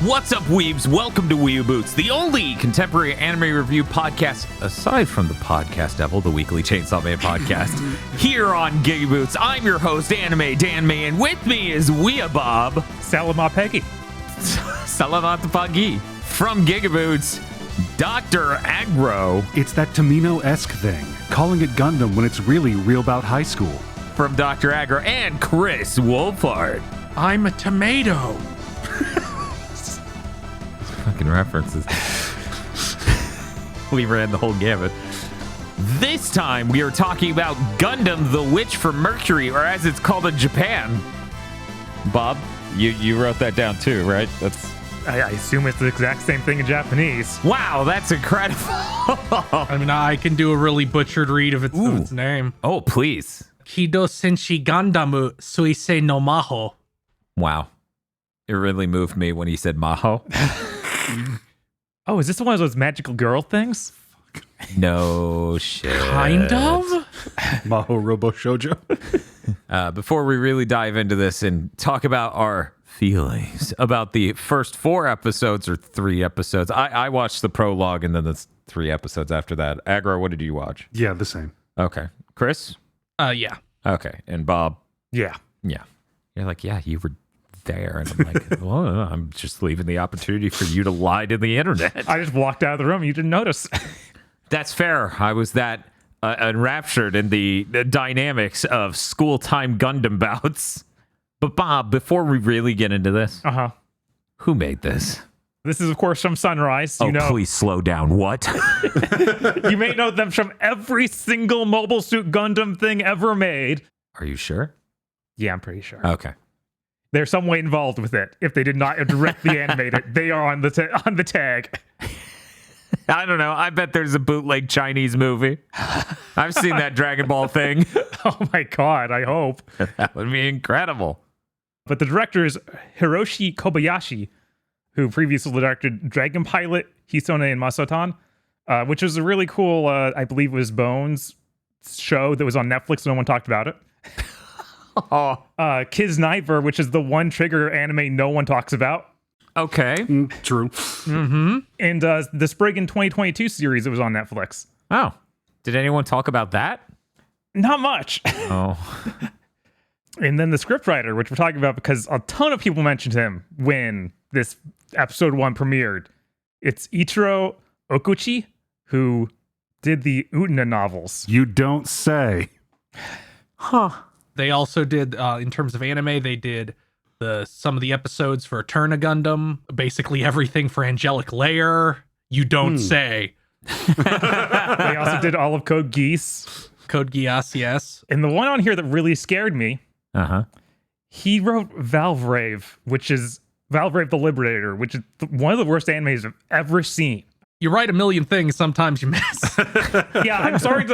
What's up, weebs? Welcome to WeeaBoots, the only contemporary anime review podcast, aside from the Podcast Devil, the weekly Chainsaw Man podcast, here on GigaBoots. I'm your host, Anime Dan Man. With me is WeeaBob. Salamat Peggy. Salamat Pagi. From GigaBoots, Dr. Agro. It's that Tamino-esque thing, calling it Gundam when it's really real about high school. From Dr. Agro and Chris Wolfhard. I'm a tomato. Fucking references. We ran the whole gamut. This time we are talking about Gundam the Witch from Mercury, or as it's called in Japan. Bob, you wrote that down too, right? I assume it's the exact same thing in Japanese. Wow, that's incredible. I mean, I can do a really butchered read of its name. Oh, please. Kido Senshi Gandamu Suisei no Maho. Wow. It really moved me when he said Maho. Oh, is this one of those magical girl things? No shit. Kind of? Maho Robo Shoujo. Before we really dive into this and talk about our feelings about the first 4 episodes or 3 episodes, I watched the prologue and then the 3 episodes after that. Agro, what did you watch? Yeah, the same. Okay. Chris? Yeah. Okay. And Bob? Yeah. Yeah. You're like, yeah, you were there. And I'm like, well, I'm just leaving the opportunity for you to lie to the internet. I just walked out of the room and you didn't notice. That's fair. I was that enraptured in the dynamics of school-time Gundam bouts. But Bob, before we really get into this, who made this? This is, of course, from Sunrise. You know, please slow down. What? You may know them from every single Mobile Suit Gundam thing ever made. Are you sure? Yeah, I'm pretty sure. Okay. They're some way involved with it. If they did not directly animate it, they are on the tag. I don't know. I bet there's a bootleg Chinese movie. I've seen that Dragon Ball thing. Oh my god, I hope. That would be incredible. But the director is Hiroshi Kobayashi, who previously directed Dragon Pilot, Hisone, and Masotan, which was a really cool, I believe it was Bones show that was on Netflix. No one talked about it. Kids Nightmare, which is the one Trigger anime no one talks about. Okay. True. Mm-hmm. And the Spriggan 2022 series that was on Netflix. Oh. Did anyone talk about that? Not much. Oh. And then the scriptwriter, which we're talking about because a ton of people mentioned him when this episode 1 premiered. It's Ichiro Okuchi, who did the Utena novels. You don't say. Huh. They also did, in terms of anime, they did some of the episodes for Eterna Gundam, basically everything for Angelic Layer. You don't say. They also did all of Code Geass. Code Geass, yes. And the one on here that really scared me, he wrote Valvrave, which is Valvrave the Liberator, which is one of the worst animes I've ever seen. You write a million things, sometimes you miss. Yeah, I'm sorry.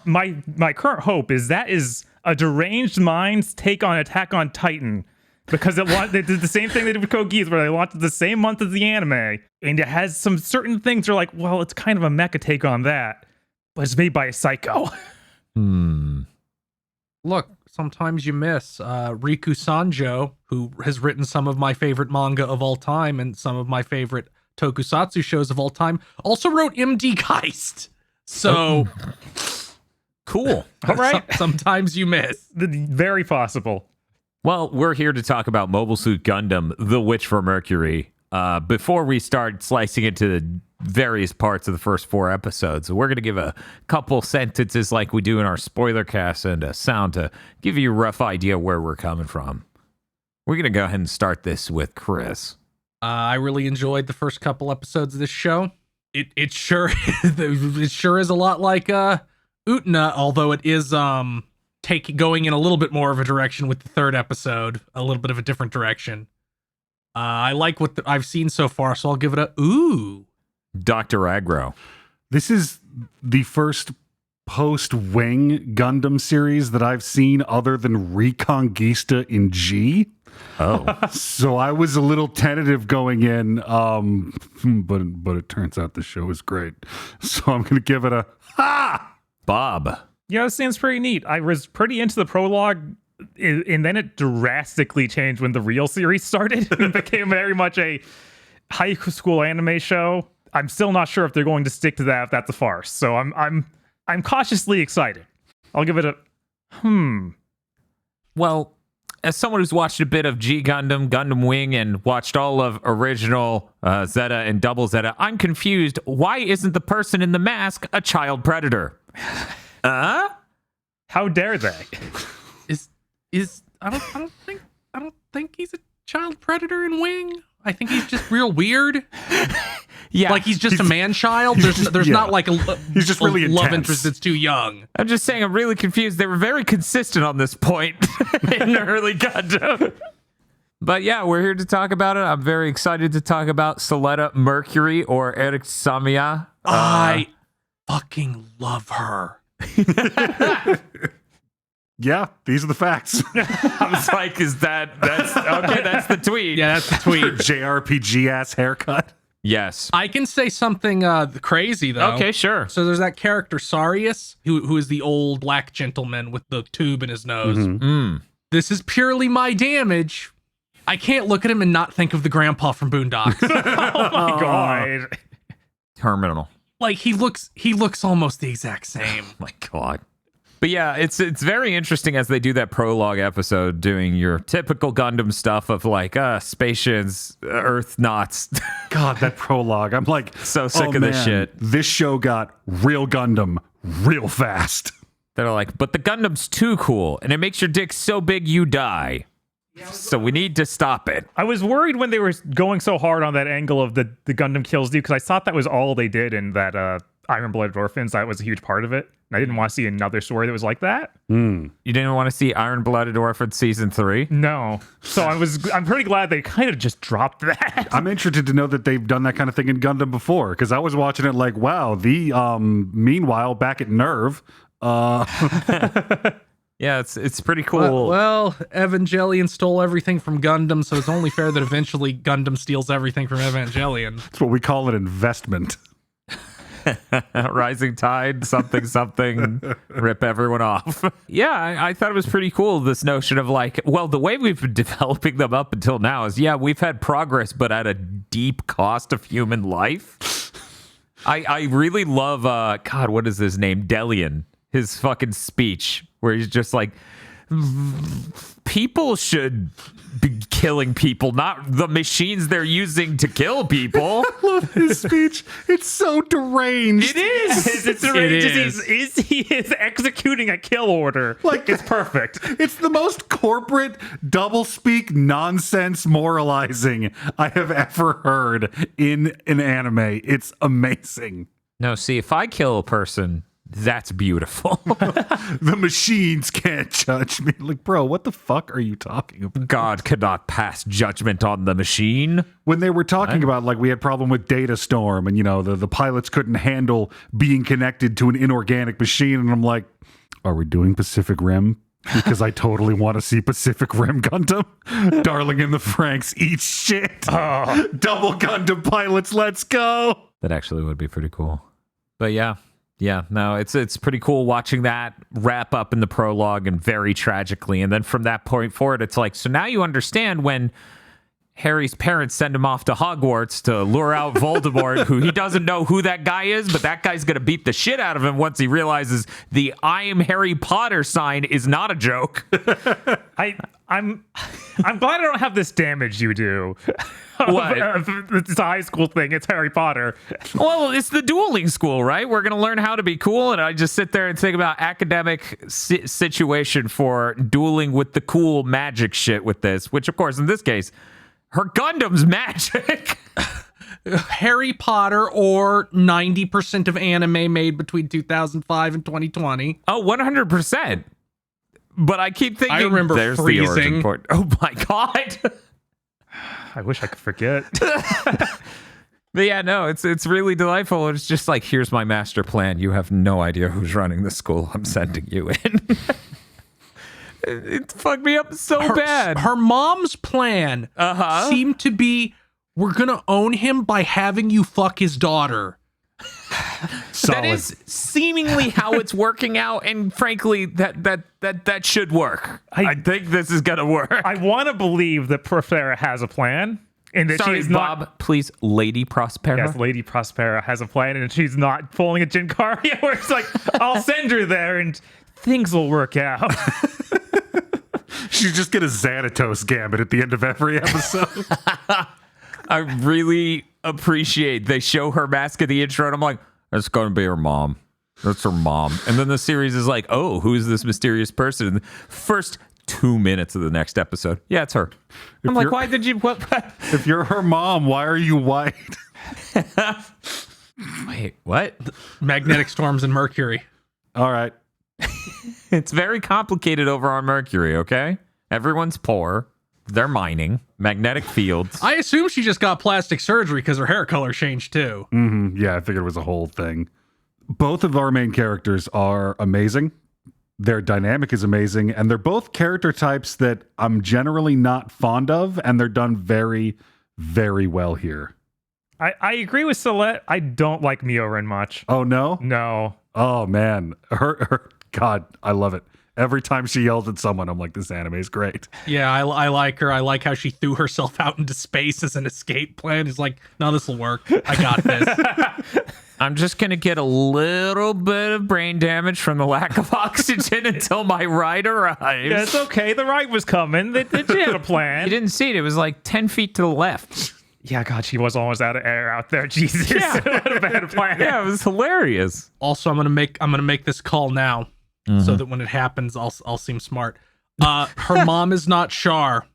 My current hope is that is a deranged mind's take on Attack on Titan, because they did the same thing they did with Code Geass, where they launched it the same month as the anime, and it has some certain things that are like, well, it's kind of a mecha take on that, but it's made by a psycho. Look, sometimes you miss. Riku Sanjo, who has written some of my favorite manga of all time and some of my favorite tokusatsu shows of all time, also wrote MD Geist. So, cool. All right. Sometimes you miss. Very possible. Well, we're here to talk about Mobile Suit Gundam, The Witch from Mercury. Before we start slicing into the various parts of the first 4 episodes, we're going to give a couple sentences like we do in our spoiler cast and a sound to give you a rough idea where we're coming from. We're going to go ahead and start this with Chris. I really enjoyed the first couple episodes of this show. It sure is a lot like Utena, although it is going in a little bit more of a direction with the 3rd episode, a little bit of a different direction. I like what I've seen so far, so I'll give it a ooh. Dr. Agro. This is the first post-Wing Gundam series that I've seen other than Reconquista in G. Oh. So I was a little tentative going in, but it turns out the show is great. So I'm going to give it a ha! Bob. Yeah, this seems pretty neat. I was pretty into the prologue, and then it drastically changed when the real series started. It became very much a high school anime show. I'm still not sure if they're going to stick to that, if that's a farce. So I'm cautiously excited. I'll give it a Well, as someone who's watched a bit of G Gundam, Gundam Wing, and watched all of original Zeta and Double Zeta, I'm confused. Why isn't the person in the mask a child predator? How dare they? I don't think he's a child predator in Wing. I think he's just real weird. Yeah, Like he's just a man child. There's yeah. not like He's just really love intense. interest that's too young. I'm just saying I'm really confused. They were very consistent on this point in early Gundam. But yeah, we're here to talk about it. I'm very excited to talk about Suletta Mercury, or Eric Samia. I fucking love her. Yeah, these are the facts. I was like, that's okay, that's the tweet. Yeah, that's the tweet. JRPG ass haircut. Yes. I can say something crazy though. Okay, sure. So there's that character Sarius, who is the old black gentleman with the tube in his nose. This is purely my damage. I can't look at him and not think of the grandpa from Boondocks. Oh my god. Terminal. Like he looks almost the exact same. My God. But yeah, it's very interesting as they do that prologue episode, doing your typical Gundam stuff of like spaceships, Earth knots. God, that prologue. I'm like, So sick of this man, shit. This show got real Gundam real fast. They're like, but the Gundam's too cool, and it makes your dick so big you die. So we need to stop it. I was worried when they were going so hard on that angle of the Gundam kills dude, because I thought that was all they did in that Iron-Blooded Orphans. That was a huge part of it. And I didn't want to see another story that was like that. You didn't want to see Iron-Blooded Orphans season 3? No. So I'm pretty glad they kind of just dropped that. I'm interested to know that they've done that kind of thing in Gundam before, because I was watching it like, wow, meanwhile, back at Nerve, Yeah, it's pretty cool. Well, Evangelion stole everything from Gundam, so it's only fair that eventually Gundam steals everything from Evangelion. that's what we call an investment. Rising tide, something, rip everyone off. Yeah, I thought it was pretty cool, this notion of like, well, the way we've been developing them up until now is, yeah, we've had progress, but at a deep cost of human life. I really love, God, what is his name? Delian. His fucking speech, where he's just like, people should be killing people, not the machines they're using to kill people. I love his speech. It's so deranged. It is. It's deranged. It is. He is executing a kill order. Like, it's perfect. It's the most corporate, doublespeak, nonsense moralizing I have ever heard in an anime. It's amazing. No, see, if I kill a person, that's beautiful. The machines can't judge me. Like, bro, what the fuck are you talking about? God cannot pass judgment on the machine. When they were talking about, like, we had problem with data storm and, you know, the pilots couldn't handle being connected to an inorganic machine. And I'm like, are we doing Pacific Rim? Because I totally want to see Pacific Rim Gundam. Darling in the Franks, eat shit. Double Gundam pilots, let's go. That actually would be pretty cool. But yeah, no, it's pretty cool watching that wrap up in the prologue, and very tragically. And then from that point forward, it's like, so now you understand when Harry's parents send him off to Hogwarts to lure out Voldemort, who he doesn't know who that guy is, but that guy's going to beat the shit out of him once he realizes the I am Harry Potter sign is not a joke. I'm glad I don't have this damage you do. What? It's a high school thing. It's Harry Potter. Well, it's the dueling school, right? We're going to learn how to be cool, and I just sit there and think about academic situation for dueling with the cool magic shit with this, which, of course, in this case, her Gundam's magic. Harry Potter, or 90% of anime made between 2005 and 2020. Oh, 100%. But I keep thinking, I remember there's the freezing. origin point. Oh my God. I wish I could forget. But yeah, no, it's really delightful. It's just like, here's my master plan. You have no idea who's running the school I'm sending you in. It fucked me up so bad. Her mom's plan seemed to be, we're going to own him by having you fuck his daughter. Solid. That is seemingly how it's working out, and frankly, that should work. I think this is gonna work. I want to believe that Professor has a plan, And that Sorry, she's Bob, not. please, Lady Prospera. Yes, Lady Prospera has a plan, and she's not pulling a Jinkaria where it's like, I'll send her there and things will work out. She's just get a Xanatos gambit at the end of every episode. I really appreciate they show her mask at the intro, and I'm like, that's going to be her mom. That's her mom. And then the series is like, oh, who's this mysterious person? And the first 2 minutes of the next episode, yeah, it's her. I'm like, why did you? What? If you're her mom, why are you white? Wait, what? Magnetic storms and Mercury. All right. It's very complicated over on Mercury. Okay, everyone's poor. They're mining magnetic fields. I assume she just got plastic surgery because her hair color changed too. Yeah, I figured it was a whole thing. Both of our main characters are amazing. Their dynamic is amazing, and they're both character types that I'm generally not fond of, and they're done very, very well here. I agree with Suletta. I don't like Miorin much. Oh, no? No. Oh, man. Her God, I love it. Every time she yells at someone, I'm like, this anime is great. Yeah, I like her. I like how she threw herself out into space as an escape plan. It's like, no, this will work. I got this. I'm just going to get a little bit of brain damage from the lack of oxygen until my ride arrives. Yeah, it's okay. The ride was coming. She had a plan. You didn't see it. It was like 10 feet to the left. Yeah, God, she was almost out of air out there. Jesus. Yeah. What a bad plan. Yeah, it was hilarious. Also, I'm gonna make this call now, so that when it happens, I'll seem smart. Her mom is not Char.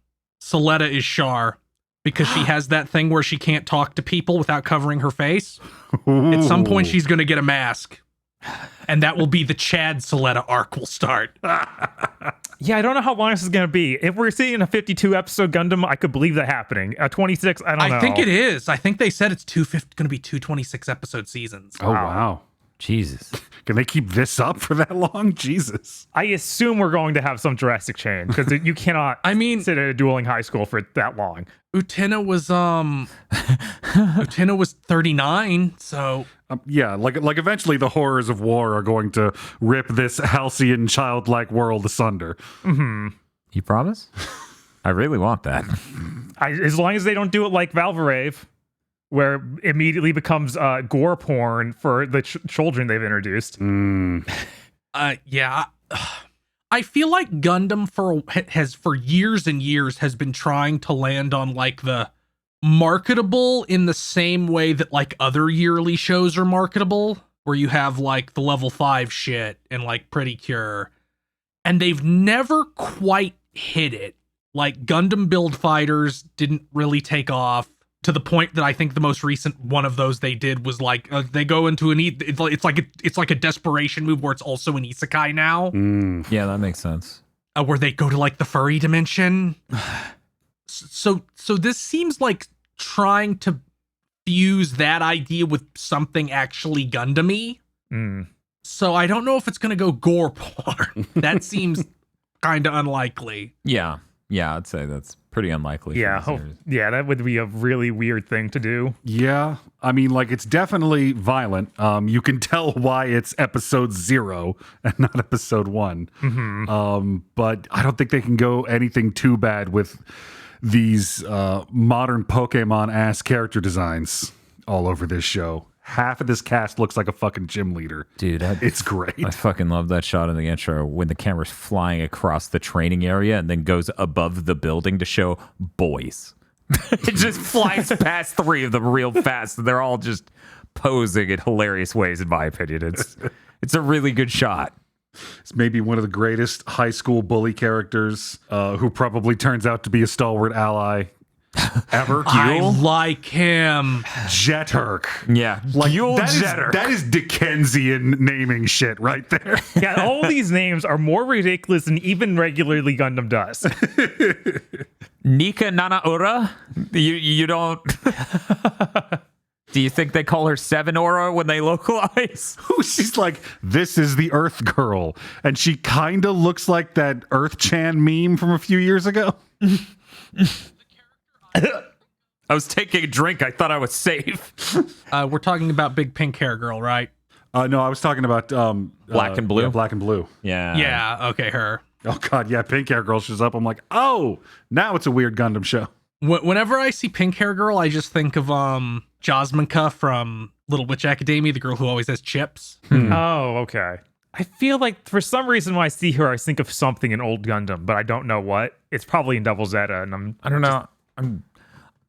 Suletta is Char, because she has that thing where she can't talk to people without covering her face. At some point, she's gonna get a mask, and that will be the Chad Suletta arc will start. Yeah, I don't know how long this is going to be. If we're seeing a 52 episode Gundam, I could believe that happening. 26, I don't know. I think it is. I think they said it's going to be 226 episode seasons. Oh, wow. Jesus. Can they keep this up for that long? Jesus. I assume we're going to have some drastic change because you cannot sit at a dueling high school for that long. Utena was 39, so Yeah, like eventually the horrors of war are going to rip this halcyon childlike world asunder. Mm-hmm. You promise? I really want that. As long as they don't do it like Valvarave, where it immediately becomes gore porn for the children they've introduced. Yeah. I feel like Gundam for years and years has been trying to land on like the marketable in the same way that like other yearly shows are marketable, where you have like the level 5 shit and like Pretty Cure, and they've never quite hit it. Like Gundam Build Fighters didn't really take off to the point that I think the most recent one of those they did was like they go into it's like a desperation move where it's also an isekai now. Yeah, that makes sense. Where they go to like the furry dimension. So this seems like trying to fuse that idea with something actually Gundam-y. So I don't know if it's gonna go gore porn. That seems kind of unlikely. Yeah, I'd say that's pretty unlikely. Yeah, that would be a really weird thing to do. Yeah, I mean, like, it's definitely violent. You can tell why it's episode 0 and not episode 1. But I don't think they can go anything too bad with these modern Pokemon-ass character designs all over this show. Half of this cast looks like a fucking gym leader. Dude, it's great. I fucking love that shot in the intro when the camera's flying across the training area and then goes above the building to show boys. It just flies past 3 of them real fast, and they're all just posing in hilarious ways, in my opinion. It's a really good shot. It's maybe one of the greatest high school bully characters who probably turns out to be a stalwart ally ever. I like him. Jeturk. Yeah. Like, Jeturk. that is Dickensian naming shit right there. Yeah, all these names are more ridiculous than even regularly Gundam does. Nika Nanaura? You don't... Do you think they call her 7 Aura when they localize? She's like, this is the Earth Girl. And she kind of looks like that Earth Chan meme from a few years ago. I was taking a drink. I thought I was safe. We're talking about big pink hair girl, right? No, I was talking about Black and Blue. Yeah, Black and Blue. Yeah. Yeah. Okay, her. Oh God, yeah, pink hair girl shows up. I'm like, oh, now it's a weird Gundam show. Whenever I see pink hair girl, I just think of Jasminka from Little Witch Academia, the girl who always has chips. Oh, okay. I feel like for some reason when I see her, I think of something in Old Gundam, but I don't know what. It's probably in Double Zeta, and I don't know.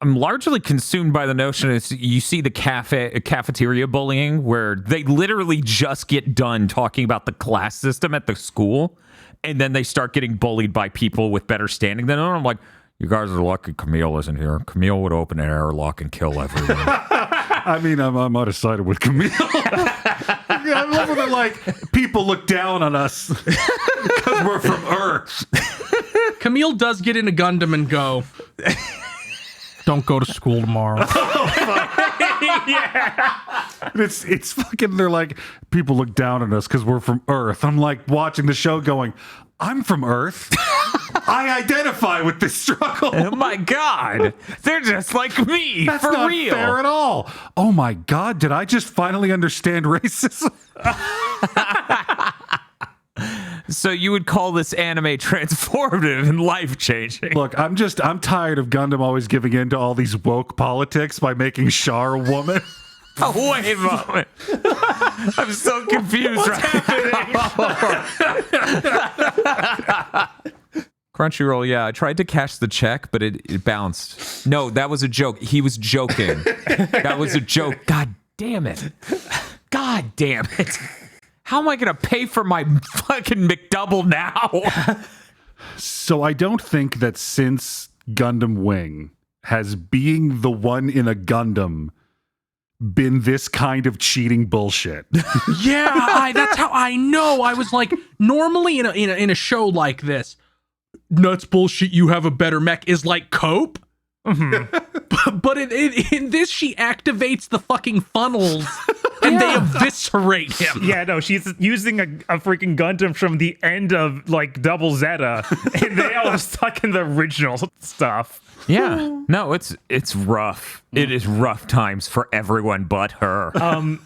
I'm largely consumed by the notion is you see the cafeteria bullying where they literally just get done talking about the class system at the school, and then they start getting bullied by people with better standing than them. I'm like, you guys are lucky Camille isn't here. Camille would open an airlock and kill everyone. I mean, I might have sided with Camille. I love when they're like, people look down on us because we're from Earth. Camille does get into Gundam and go, don't go to school tomorrow. It's fucking, they're like, people look down on us because we're from Earth. I'm like watching the show going, I'm from Earth. I identify with this struggle. Oh my God. They're just like me. That's for not real. fair at all. Oh my God. Did I just finally understand racism? So you would call this anime transformative and life-changing. Look, I'm tired of Gundam always giving in to all these woke politics by making Char a woman. Oh, wait a moment. I'm so confused Crunchyroll, yeah, I tried to cash the check, but it bounced. No, that was a joke. He was joking. That was a joke. God damn it. God damn it. How am I going to pay for my fucking McDouble now? So I don't think that since Gundam Wing has being the one in a Gundam been this kind of cheating bullshit. Yeah, that's how I know. I was like, normally in a show like this, nuts bullshit, you have a better mech is like cope. Mm-hmm. But in this, she activates the fucking funnels and they eviscerate him. Yeah, no, she's using a freaking Gundam from the end of like Double Zeta, and they all are stuck in the original stuff. Yeah, no, it's rough. It is rough times for everyone but her.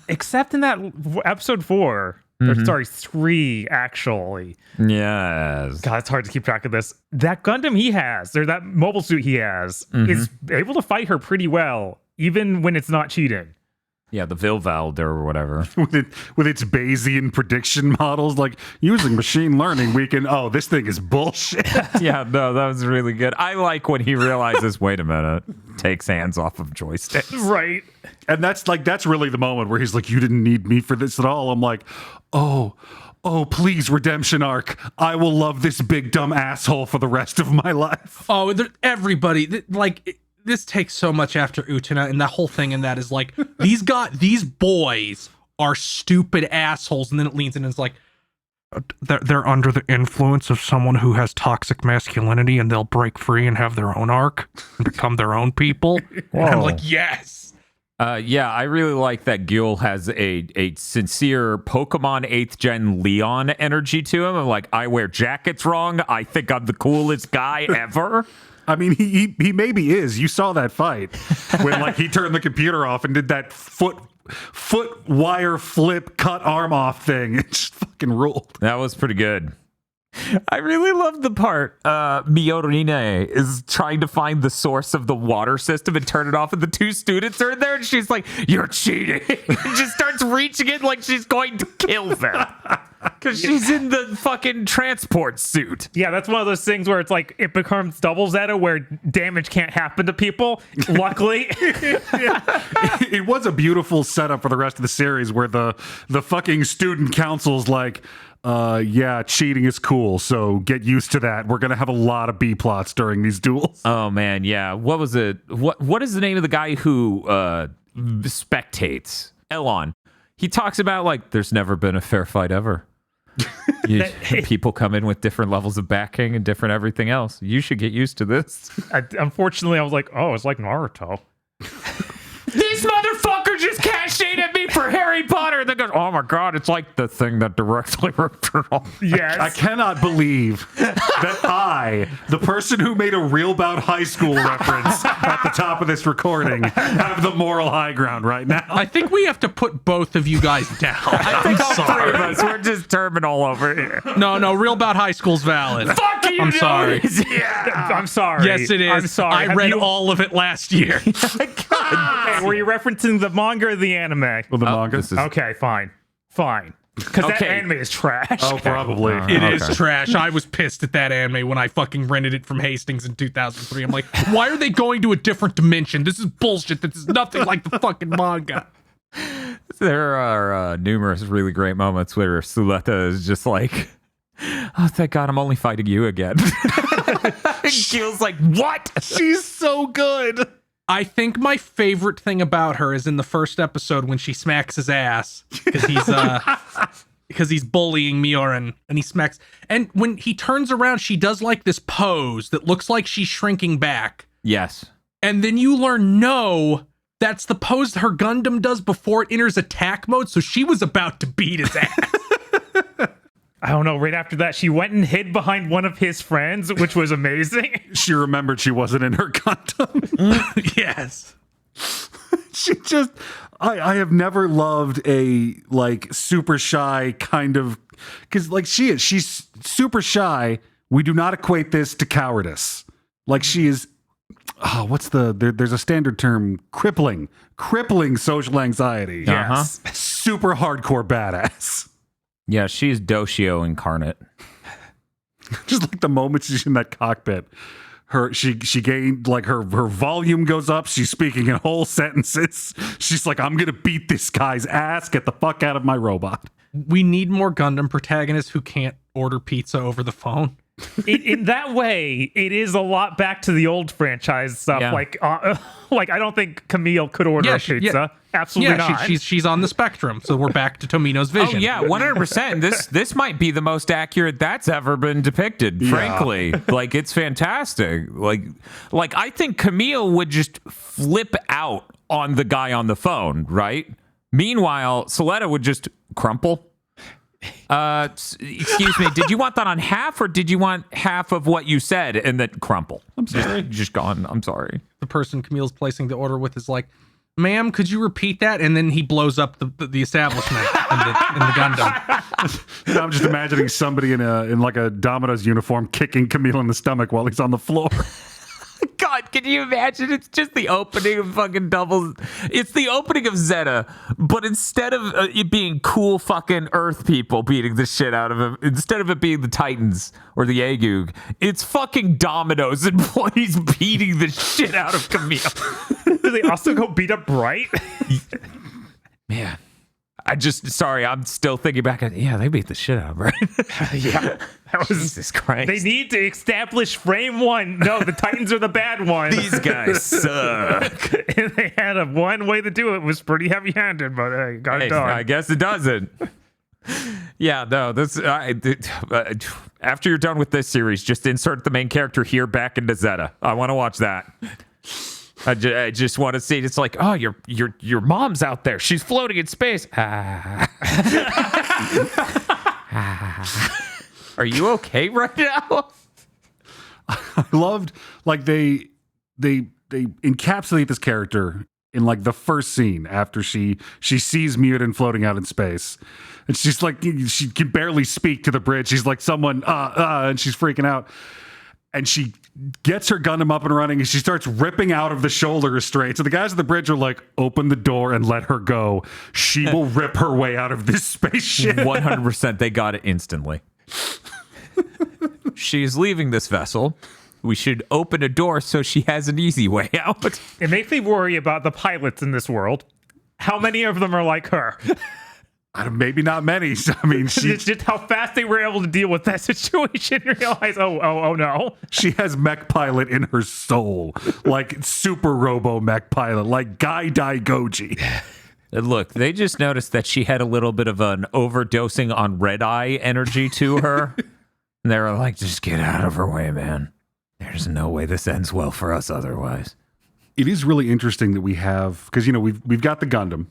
Except in that episode 4. Or, sorry, 3 actually. Yes. God, it's hard to keep track of this. That Gundam he has, or that mobile suit he has, is able to fight her pretty well, even when it's not cheating. Yeah, the Vilvald or whatever. with its Bayesian prediction models, like using machine learning, we can, oh, this thing is bullshit. Yeah, no, that was really good. I like when he realizes, wait a minute, takes hands off of joysticks. Right. And that's really the moment where he's like, you didn't need me for this at all. I'm like, oh, please, redemption arc. I will love this big dumb asshole for the rest of my life. Oh, everybody, like, this takes so much after Utena, and that whole thing in that is like, these boys are stupid assholes, and then it leans in and it's like, they're under the influence of someone who has toxic masculinity, and they'll break free and have their own arc and become their own people. And I'm like, yes. Yeah, I really like that Gil has a sincere Pokemon 8th gen Leon energy to him. I'm like, I wear jackets wrong. I think I'm the coolest guy ever. I mean, he maybe is. You saw that fight when like he turned the computer off and did that foot wire flip cut arm off thing. It just fucking ruled. That was pretty good. I really love the part Miorine is trying to find the source of the water system and turn it off, and the two students are in there, and she's like, "You're cheating!" and just starts reaching it like she's going to kill them because she's in the fucking transport suit. Yeah, that's one of those things where it's like it becomes Double Zeta where damage can't happen to people. Luckily, it was a beautiful setup for the rest of the series where the fucking student council's like, yeah, cheating is cool, so get used to that. We're gonna have a lot of B plots during these duels. Oh man, yeah. What was it? What is the name of the guy who spectates? Elon. He talks about like there's never been a fair fight ever. People come in with different levels of backing and different everything else. You should get used to this. Unfortunately, I was like, oh, it's like Naruto. This motherfucker just cashed in at me for Harry Potter. everything goes, oh my God, it's like the thing that directly ripped her off. Yes. I cannot believe that I, the person who made a Real About High School reference at the top of this recording, have the moral high ground right now. I think we have to put both of you guys down. I think all three of us, we're just terminal over here. No, Real About High School's valid. Fuck you, I'm sorry. Yeah. I'm sorry. Yes, it is. I'm sorry. I Have read you- all of it last year. Okay, were you referencing the manga or the anime? Well, the manga. this is- Okay, fine. Because that Okay. anime is trash. Oh, probably. It is Okay. trash. I was pissed at that anime when I fucking rented it from Hastings in 2003. I'm like, why are they going to a different dimension? This is bullshit. This is nothing like the fucking manga. There are numerous really great moments where Suletta is just like, oh, thank God I'm only fighting you again. Feels like, what? She's so good. I think my favorite thing about her is in the first episode when she smacks his ass because he's bullying Mioran and he smacks. And when he turns around, she does like this pose that looks like she's shrinking back. Yes. And then you learn, no, that's the pose her Gundam does before it enters attack mode. So she was about to beat his ass. I don't know. Right after that, she went and hid behind one of his friends, which was amazing. She remembered she wasn't in her Gundam. Yes. She just, I have never loved a like super shy kind of, because like she's super shy. We do not equate this to cowardice. Like she is, there's a standard term, crippling social anxiety. Yes. Super hardcore badass. Yeah, she's Doshio incarnate. Just like the moment she's in that cockpit, she gained like her volume goes up. She's speaking in whole sentences. She's like, I'm gonna beat this guy's ass. Get the fuck out of my robot. We need more Gundam protagonists who can't order pizza over the phone. In that way, it is a lot back to the old franchise stuff. Yeah. Like I don't think Camille could order Yeah, a pizza. Absolutely Yeah, not. she's on the spectrum. So we're back to Tomino's vision. Oh yeah, 100%. This might be the most accurate that's ever been depicted. Frankly, like it's fantastic. Like I think Camille would just flip out on the guy on the phone, right? Meanwhile, Suletta would just crumple. Excuse me. Did you want that on half, or did you want half of what you said and then crumple? I'm sorry. Just gone. I'm sorry. The person Camille's placing the order with is like, ma'am, could you repeat that? And then he blows up the establishment in the Gundam. I'm just imagining somebody in like a Domino's uniform kicking Camille in the stomach while he's on the floor. God, can you imagine? It's just the opening of fucking doubles. It's the opening of Zeta, but instead of it being cool fucking Earth people beating the shit out of him, instead of it being the Titans or the Agug, it's fucking Domino's employees beating the shit out of Camille. Do they also go beat up Bright? Man, I'm still thinking back. Yeah, they beat the shit out of her. Yeah. That was Jesus Christ. They need to establish frame one. No, the Titans are the bad ones. These guys suck. And they had one way to do it. Was pretty heavy-handed, but hey, got it done. I guess it doesn't. Yeah, no. After you're done with this series, just insert the main character here back into Zeta. I want to watch that. I just want to see. It's like, oh, your mom's out there. She's floating in space. Are you okay right now? I loved like they encapsulate this character in like the first scene after she sees Mutant floating out in space. And she's like, she can barely speak to the bridge. She's like, someone, and she's freaking out. And she gets her Gundam up and running, and she starts ripping out of the shoulder restraint. So the guys at the bridge are like, open the door and let her go. She will rip her way out of this spaceship. 100%. They got it instantly. She's leaving this vessel. We should open a door so she has an easy way out. It makes me worry about the pilots in this world. How many of them are like her? Maybe not many. I mean, It's just how fast they were able to deal with that situation and realize, oh no. she has mech pilot in her soul. Like super robo mech pilot, like Gai Dai Goji. And look, they just noticed that she had a little bit of an overdosing on red eye energy to her. And they were like, just get out of her way, man. There's no way this ends well for us otherwise. It is really interesting that we have, because, you know, we've got the Gundam.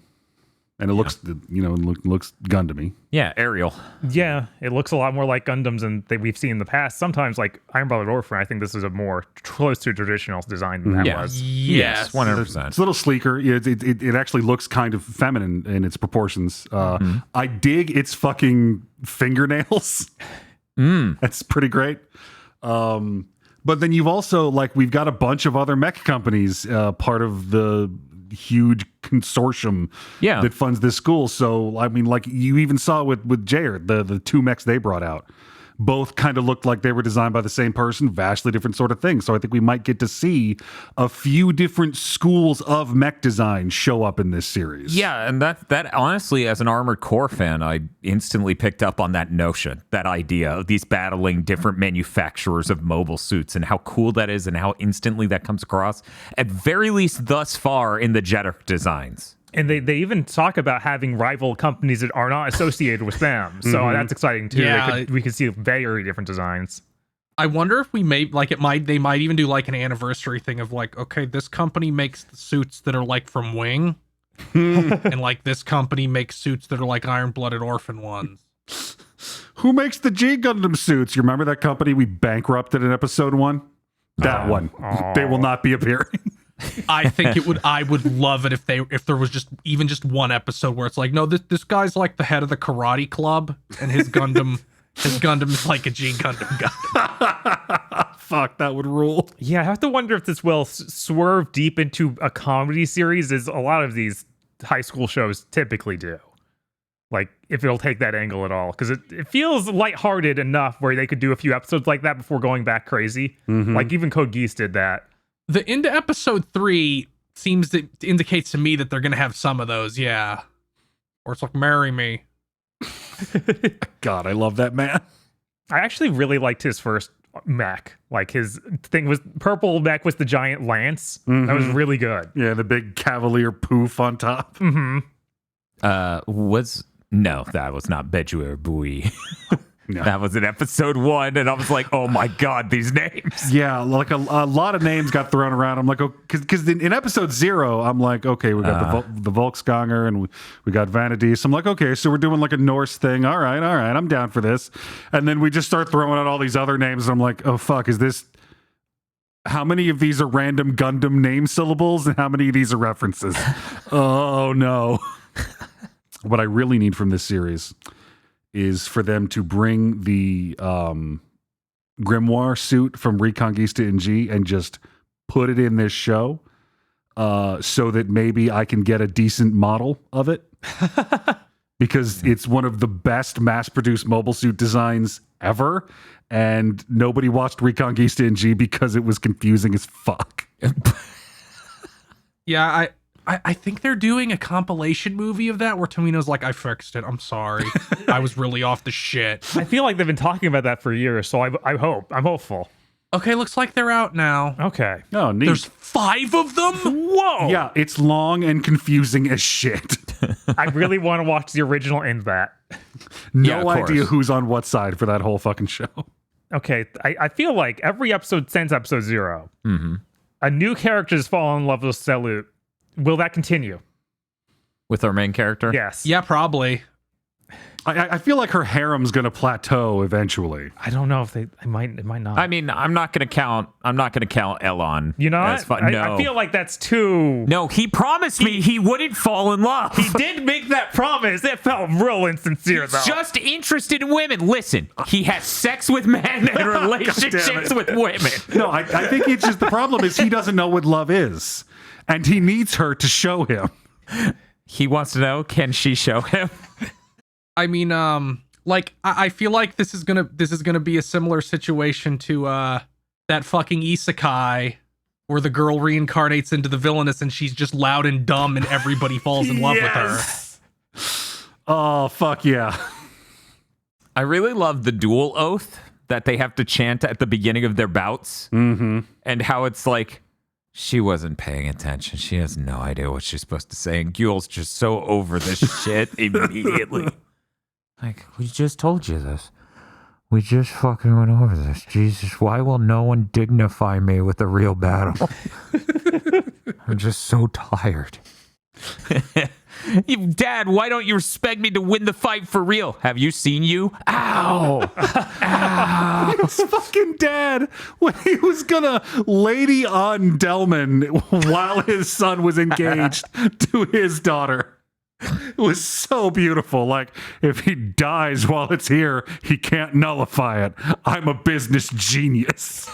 And it looks, looks Gundam-y. Yeah, Ariel. Yeah, it looks a lot more like Gundams than that we've seen in the past. Sometimes, like Iron Blooded Orphan, I think this is a more close to traditional design than that Yeah. was. Yes, 100%. It's a little sleeker. It actually looks kind of feminine in its proportions. I dig its fucking fingernails. That's pretty great. But then you've also, like, we've got a bunch of other mech companies, part of the huge consortium that funds this school. So, I mean, like, you even saw with Jared, the two mechs they brought out. Both kind of looked like they were designed by the same person, vastly different sort of things. So I think we might get to see a few different schools of mech design show up in this series. Yeah, and that honestly, as an Armored Core fan, I instantly picked up on that notion, that idea of these battling different manufacturers of mobile suits and how cool that is and how instantly that comes across, at very least thus far in the Jeddah designs. And they even talk about having rival companies that are not associated with them. So that's exciting too. Yeah. We could see very different designs. I wonder if we may they might even do like an anniversary thing of like, okay, this company makes the suits that are like from Wing, and like this company makes suits that are like Iron Blooded Orphan ones. Who makes the G Gundam suits? You remember that company we bankrupted in episode 1? That one. They will not be appearing. I think it would. I would love it if there was just one episode where it's like, no, this guy's like the head of the karate club, and his Gundam is like a G Gundam guy. Fuck, that would rule. Yeah, I have to wonder if this will swerve deep into a comedy series, as a lot of these high school shows typically do. Like, if it'll take that angle at all, because it feels lighthearted enough where they could do a few episodes like that before going back crazy. Like even Code Geass did that. The end of episode 3 indicates to me that they're gonna have some of those, yeah. Or it's like, marry me. God, I love that man. I actually really liked his first mech. Like, his thing was purple mech with the giant lance. That was really good. Yeah, the big cavalier poof on top. No, that was not Bejuer Bui. No. That was in episode 1, and I was like, oh my god, these names. Yeah, like a lot of names got thrown around. I'm like, because in episode 0, I'm like, okay, we got the Volksganger and we got Vanity. So I'm like, okay, so we're doing like a Norse thing. All right, I'm down for this. And then we just start throwing out all these other names. And I'm like, oh fuck, is this? How many of these are random Gundam name syllables, and how many of these are references? Oh no. What I really need from this series is for them to bring the Grimoire suit from Reconquista in G and just put it in this show, so that maybe I can get a decent model of it. Because it's one of the best mass-produced mobile suit designs ever, and nobody watched Reconquista in G because it was confusing as fuck. Yeah, I think they're doing a compilation movie of that where Tomino's like, I fixed it. I'm sorry. I was really off the shit. I feel like they've been talking about that for years, so I'm hopeful. Okay, looks like they're out now. Okay. Oh, neat. There's 5 of them? Whoa! Yeah, it's long and confusing as shit. I really want to watch the original and that. Yeah, No of idea course. who's on what side for that whole fucking show. Okay, I feel like every episode since episode 0, a new character has fallen in love with Salute. Will that continue? With our main character? Yes. Yeah, probably. I feel like her harem's going to plateau eventually. I don't know if it might not. I mean, I'm not gonna count Elon. You know as what? no. I feel like that's too... No, he promised me he wouldn't fall in love. He did make that promise. It felt real insincere, though. Just interested in women. Listen, he has sex with men and relationships with women. No, I think it's just the problem is he doesn't know what love is. And he needs her to show him. He wants to know, can she show him? I mean, like I feel like this is gonna be a similar situation to that fucking isekai where the girl reincarnates into the villainess and she's just loud and dumb and everybody falls in love with her. Oh, fuck yeah. I really love the dual oath that they have to chant at the beginning of their bouts. And how it's like, she wasn't paying attention. She has no idea what she's supposed to say. And Gule's just so over this shit immediately. Like, we just told you this. We just fucking went over this. Jesus, why will no one dignify me with a real battle? I'm just so tired. Dad, why don't you expect me to win the fight for real? Have you seen you? Ow! Ow! His fucking dad, when he was gonna lady on Delman while his son was engaged to his daughter. It was so beautiful. Like, if he dies while it's here, he can't nullify it. I'm a business genius.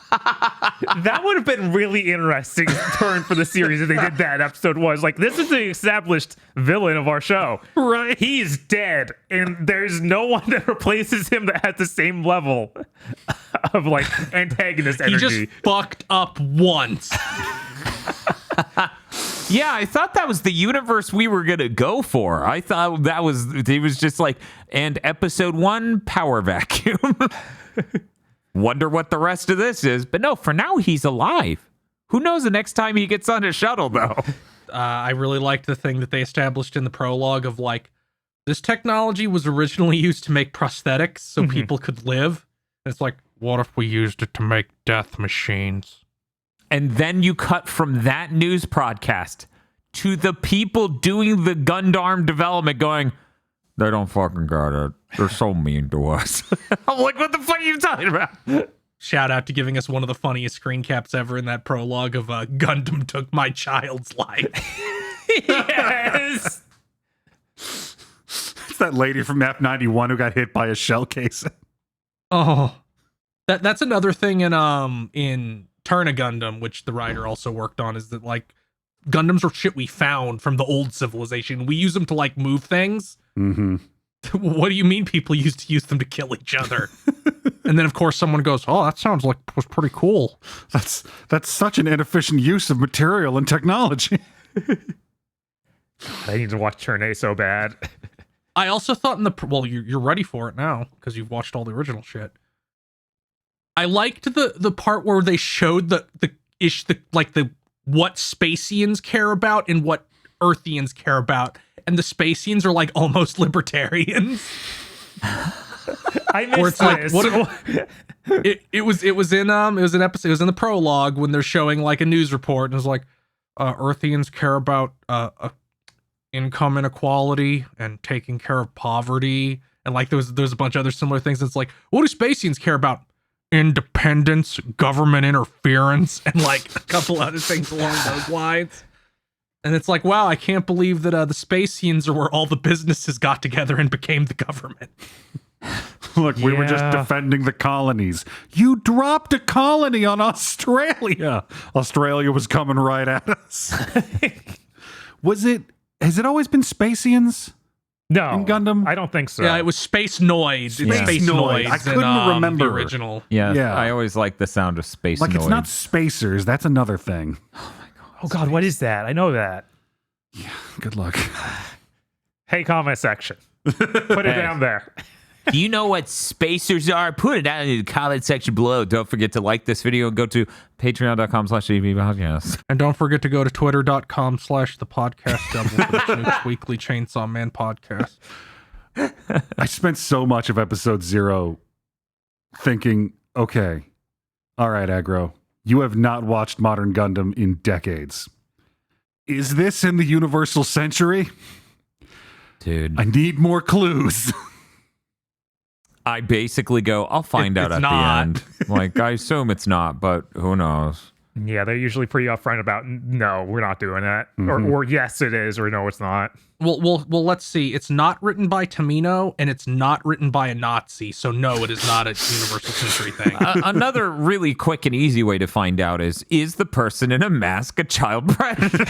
That would have been really interesting turn for the series if they did that. Episode was like, this is the established villain of our show. Right. He's dead, and there's no one that replaces him that has the same level of like antagonist He energy. just fucked up once. Yeah, I thought that was the universe we were gonna go for. I thought that was he was just like, and episode 1, power vacuum. Wonder what the rest of this is. But no, for now he's alive. Who knows the next time he gets on a shuttle though? I really liked the thing that they established in the prologue of like, this technology was originally used to make prosthetics so people could live. And it's like, what if we used it to make death machines? And then you cut from that news broadcast to the people doing the Gundam development going, they don't fucking got it. They're so mean to us. I'm like, what the fuck are you talking about? Shout out to giving us one of the funniest screen caps ever in that prologue of Gundam took my child's life. Yes. It's that lady from Map 91 who got hit by a shell casing. Oh, that's another thing in Turn a Gundam, which the writer also worked on, is that like Gundams are shit we found from the old civilization. We use them to like move things. Mm-hmm. What do you mean people used to use them to kill each other? And then of course someone goes, "Oh, that sounds like was pretty cool." That's such an inefficient use of material and technology. I need to watch Turn A so bad. I also thought you're ready for it now because you've watched all the original shit. I liked the part where they showed the what Spacians care about and what Earthians care about, and the Spacians are like almost libertarians. I missed Or it's like, this. it was an episode. It was in the prologue when they're showing like a news report, and it's like, Earthians care about income inequality and taking care of poverty, and like there's a bunch of other similar things. It's like, what do Spacians care about? Independence, government interference, and like a couple other things along those lines. And it's like, wow, I can't believe that the Spacians are where all the businesses got together and became the government. Look, we were just defending the colonies. You dropped a colony on Australia. Australia was coming right at us. Has it always been Spacians? No, in Gundam? I don't think so. Yeah, it was Space Noids. Yeah. Space Noids. I couldn't remember. The original. Yeah, Yeah. I always like the sound of space Like, noise. it's not spacers. That's another thing. Oh God, what is that? I know that. Good luck. Hey, comment section. Put it down there. Do you know what spacers are? Put it down in the comment section below. Don't forget to like this video and go to patreon.com/WeeaBoots. And don't forget to go to twitter.com/thepodcastdevil for the Chinooks Weekly Chainsaw Man podcast. I spent so much of episode 0 thinking, okay, all right, Aggro, you have not watched Modern Gundam in decades. Is this in the Universal Century? Dude, I need more clues. I basically go, I'll find out It's at not. the end. Like, I assume it's not, but who knows? Yeah, they're usually pretty upfront about no, we're not doing that, or yes, it is, or no, it's not. Well, let's see. It's not written by Tamino, and it's not written by a Nazi. So no, it is not a Universal Century thing. Another really quick and easy way to find out is the person in a mask a child predator?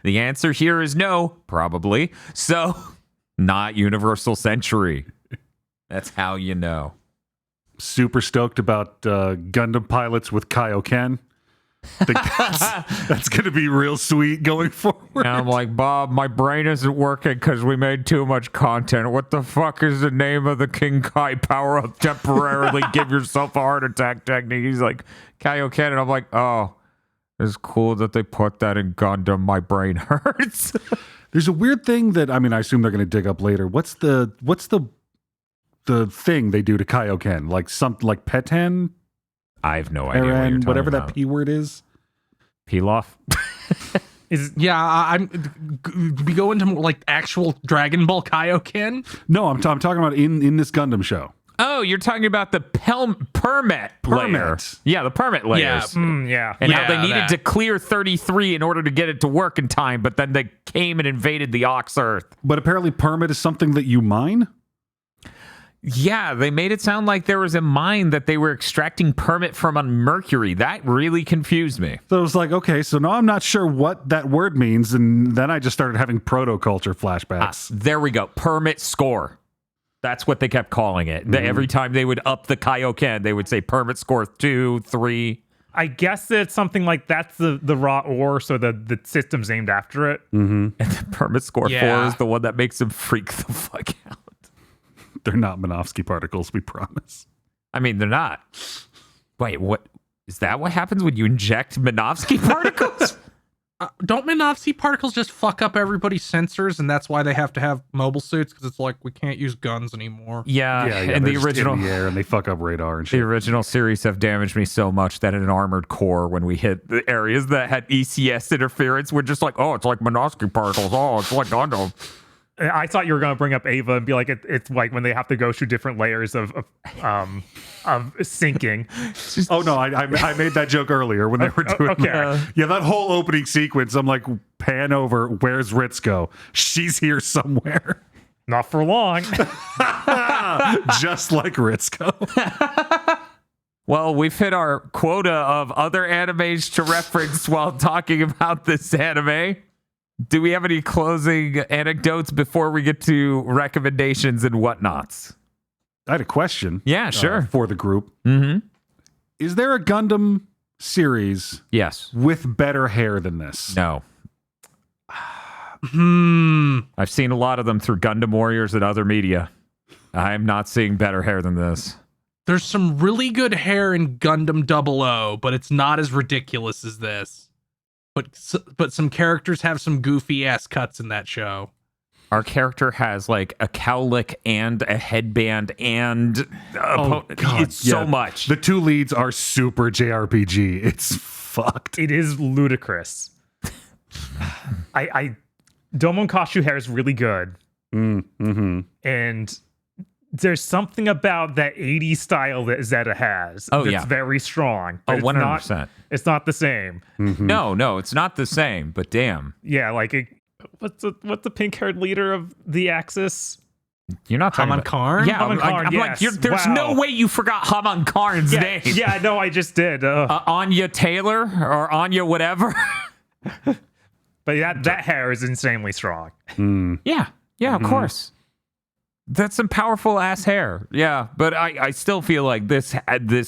The answer here is no, probably. So, not Universal Century. That's how you know. Super stoked about Gundam pilots with Kaioken. I think that's going to be real sweet going forward. And I'm like, Bob, my brain isn't working because we made too much content. What the fuck is the name of the King Kai power up temporarily give yourself a heart attack technique? He's like, Kaioken. And I'm like, oh, it's cool that they put that in Gundam. My brain hurts. There's a weird thing that, I mean, I assume they're going to dig up later. What's the thing they do to Kaioken? Like something like Petan? I have no idea what you're Eren, talking whatever about. that P word is. Pilaf? We go into more like actual Dragon Ball Kaioken. No, I'm talking about in this Gundam show. Oh, you're talking about the permit layer. Yeah, the permit layers. Yeah. And how they needed that. to clear 33 in order to get it to work in time, but then they came and invaded the Ox Earth. But apparently permit is something that you mine? Yeah, they made it sound like there was a mine that they were extracting permit from on Mercury. That really confused me. So it was like, okay, so now I'm not sure what that word means, and then I just started having proto-culture flashbacks. There we go. Permit score. That's what they kept calling it. Every time they would up the Kaioken, they would say permit score 2, 3. I guess that it's something like that's the raw ore, so the system's named after it. And the permit score 4 Yeah. is the one that makes them freak the fuck out. They're not Minovsky particles, we promise. I mean, they're not. Wait, what? Is that what happens when you inject Minovsky particles? Don't Minovsky particles just fuck up everybody's sensors, and that's why they have to have mobile suits? Because it's like we can't use guns anymore. Yeah, and they're the just original in the air and they fuck up radar and the shit. original series have damaged me so much that in an armored core, when we hit the areas that had ECS interference, we're just like, oh, it's like Minovsky particles. Oh, it's like Gundam. I thought you were going to bring up Ava and be like, it's like when they have to go through different layers of sinking. Oh no, I made that joke earlier when they were doing okay. that. Yeah, that whole opening sequence, I'm like, pan over, where's Ritsuko? She's here somewhere. Not for long. Just like Ritsuko. Well, we've hit our quota of other animes to reference while talking about this anime. Do we have any closing anecdotes before we get to recommendations and whatnots? I had a question. Yeah, sure. For the group. Mm-hmm. Is there a Gundam series Yes. with better hair than this? No. I've seen a lot of them through Gundam Warriors and other media. I'm not seeing better hair than this. There's some really good hair in Gundam 00, but it's not as ridiculous as this. But some characters have some goofy ass cuts in that show. Our character has like a cowlick and a headband and it's so much. The two leads are super JRPG. It's fucked. It is ludicrous. I Domon Kashu hair is really good. And there's something about that 80s style that Zeta has that's very strong. Oh, But 100%. It's not the same. No, it's not the same, but damn. Yeah, like what's the pink-haired leader of the Axis? You're not talking Haman about Karn? Yeah, Haman Karn, I'm yes. like, there's Wow. no way you forgot Haman Karn's name. Yeah, no, I just did. Anya Taylor or Anya whatever. But that hair is insanely strong. Yeah, of course. That's some powerful ass hair. Yeah, but I still feel like this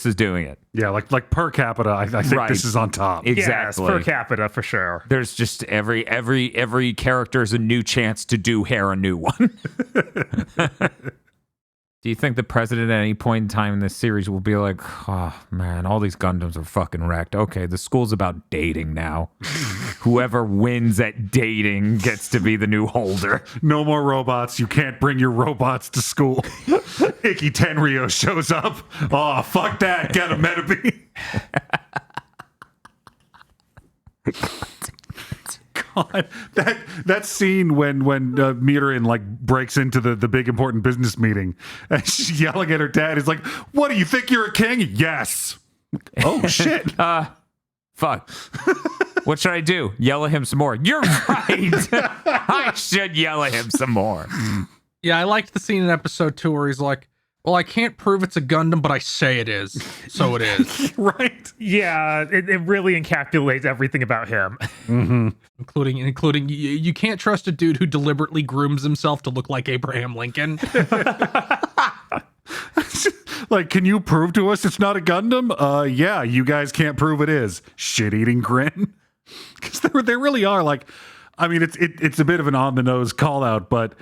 is doing it. Yeah, like per capita, I think Right. this is on top. Exactly. Yes, per capita for sure. There's just every character is a new chance to do hair a new one. Do you think the president at any point in time in this series will be like, oh man, all these Gundams are fucking wrecked. Okay, the school's about dating now. Whoever wins at dating gets to be the new holder. No more robots. You can't bring your robots to school. Ikki Tenryo shows up. Oh, fuck that. Get a Metabee. God, that scene when Mirin like breaks into the big important business meeting and she's yelling at her dad. He's like, "What do you think you're a king?" Yes. Oh shit. Fuck. What should I do? Yell at him some more. You're right. I should yell at him some more. Yeah, I liked the scene in episode 2 where he's like, well, I can't prove it's a Gundam, but I say it is. So it is. Right. Yeah, it really encapsulates everything about him. Including you can't trust a dude who deliberately grooms himself to look like Abraham Lincoln. Like, can you prove to us it's not a Gundam? Yeah, you guys can't prove it is. Shit-eating grin. Because they really are like, I mean, it's a bit of an on the nose call out, but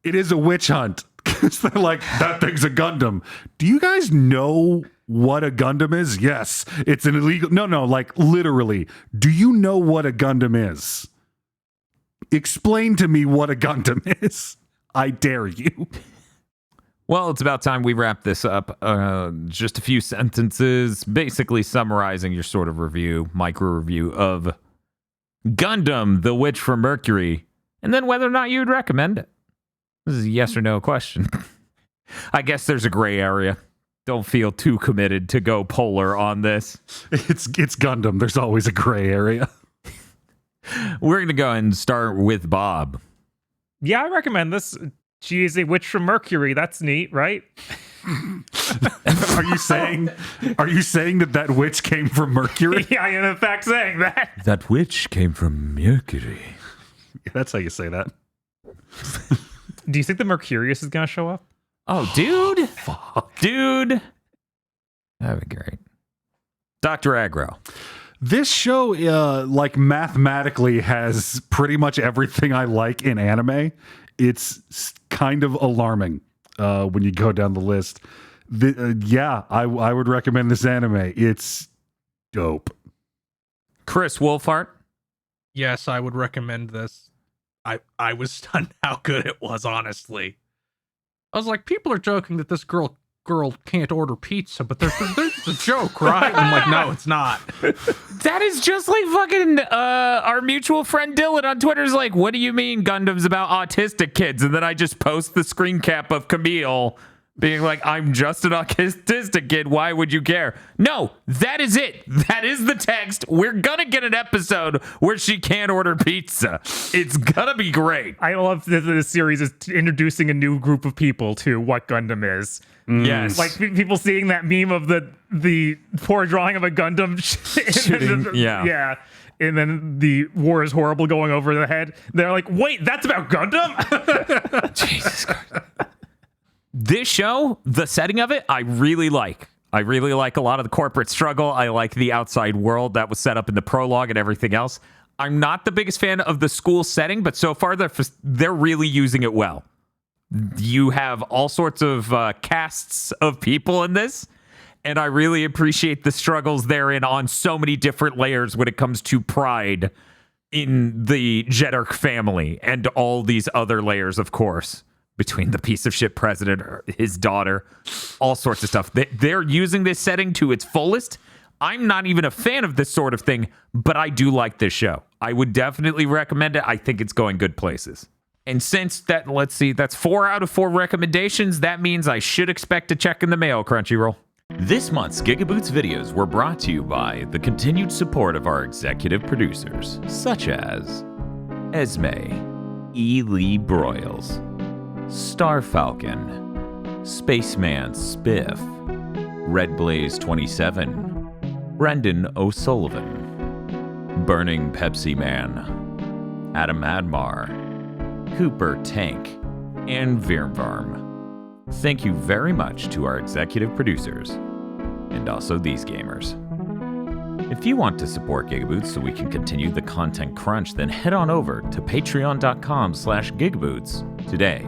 it is a witch hunt. Because they're like, that thing's a Gundam. Do you guys know what a Gundam is? Yes, it's an illegal. No, like literally. Do you know what a Gundam is? Explain to me what a Gundam is. I dare you. Well, it's about time we wrap this up. Just a few sentences, basically summarizing your sort of review, micro review of Gundam, the witch from Mercury, and then whether or not you would recommend it. This is a yes or no question. I guess there's a gray area. Don't feel too committed to go polar on this. It's Gundam. There's always a gray area. We're going to go and start with Bob. Yeah, I recommend this. She is a witch from Mercury. That's neat, right? Are you saying that witch came from Mercury? Yeah, I am in fact saying that. That witch came from Mercury. Yeah, that's how you say that. Do you think the Mercurius is going to show up? Oh, dude. Dude. That'd be great. Dr. Aggro. This show, like, mathematically has pretty much everything I like in anime. It's kind of alarming when you go down the list. I would recommend this anime. It's dope. Chris Wolfhart. Yes, I would recommend this. I was stunned how good it was, honestly. I was like, people are joking that this girl can't order pizza, but there's a joke, right? And I'm like, no, it's not. That is just like fucking our mutual friend Dylan on Twitter is like, what do you mean Gundam's about autistic kids? And then I just post the screen cap of Camille being like, I'm just an autistic kid. Why would you care? No, that is it. That is the text. We're going to get an episode where she can't order pizza. It's going to be great. I love that this series is introducing a new group of people to what Gundam is. Yes. Like people seeing that meme of the poor drawing of a Gundam Shooting, yeah. Yeah. And then the war is horrible going over the head. They're like, wait, that's about Gundam? Jesus Christ. This show, the setting of it, I really like. I really like a lot of the corporate struggle. I like the outside world that was set up in the prologue and everything else. I'm not the biggest fan of the school setting, but so far they're really using it well. You have all sorts of casts of people in this, and I really appreciate the struggles therein on so many different layers when it comes to pride in the Jeddirk family and all these other layers, of course, between the piece of shit president, his daughter, all sorts of stuff. They're using this setting to its fullest. I'm not even a fan of this sort of thing, but I do like this show. I would definitely recommend it. I think it's going good places. And since that, let's see, that's 4 out of 4 recommendations, that means I should expect to check in the mail, Crunchyroll. This month's GigaBoots videos were brought to you by the continued support of our executive producers, such as Esme, E. Lee Broyles, Star Falcon, Spaceman Spiff, Red Blaze 27, Brendan O'Sullivan, Burning Pepsi Man, Adam Admar, Cooper Tank, and Virmvarm. Thank you very much to our executive producers, and also these gamers. If you want to support GigaBoots so we can continue the content crunch, then head on over to patreon.com/GigaBoots today.